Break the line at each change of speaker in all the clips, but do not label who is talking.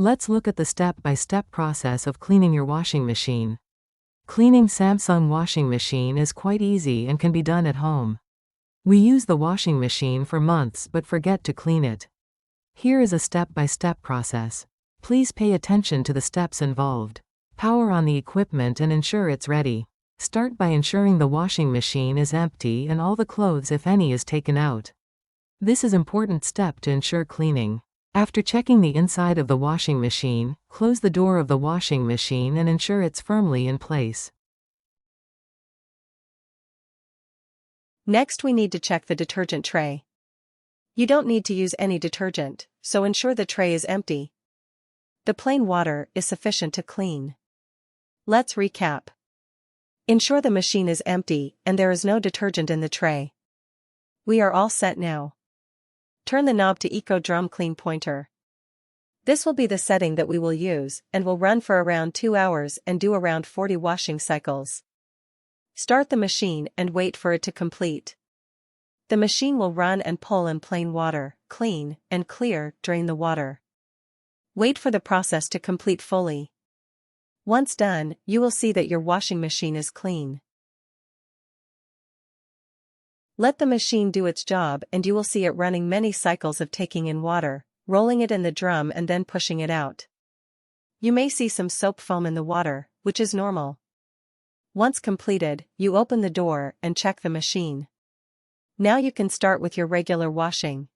Let's look at the step-by-step process of cleaning your washing machine. Cleaning Samsung washing machine is quite easy and can be done at home. We use the washing machine for months but forget to clean it. Here is a step-by-step process. Please pay attention to the steps involved. Power on the equipment and ensure it's ready. Start by ensuring the washing machine is empty and all the clothes, if any, is taken out. This is an important step to ensure cleaning. After checking the inside of the washing machine, close the door of the washing machine and ensure it's firmly in place.
Next, we need to check the detergent tray. You don't need to use any detergent, so ensure the tray is empty. The plain water is sufficient to clean. Let's recap. Ensure the machine is empty and there is no detergent in the tray. We are all set now. Turn the knob to Eco Drum Clean Pointer. This will be the setting that we will use and will run for around 2 hours and do around 40 washing cycles. Start the machine and wait for it to complete. The machine will run and pull in plain water, clean and clear, drain the water. Wait for the process to complete fully. Once done, you will see that your washing machine is clean. Let the machine do its job and you will see it running many cycles of taking in water, rolling it in the drum and then pushing it out. You may see some soap foam in the water, which is normal. Once completed, you open the door and check the machine. Now you can start with your regular washing.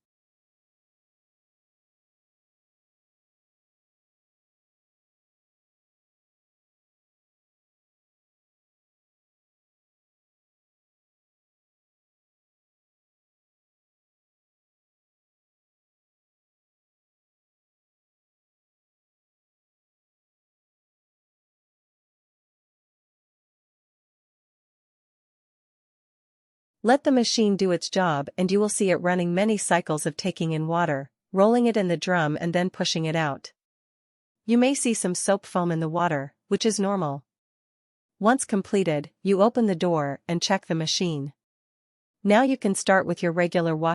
Let the machine do its job and you will see it running many cycles of taking in water, rolling it in the drum and then pushing it out. You may see some soap foam in the water, which is normal. Once completed, you open the door and check the machine. Now you can start with your regular washing.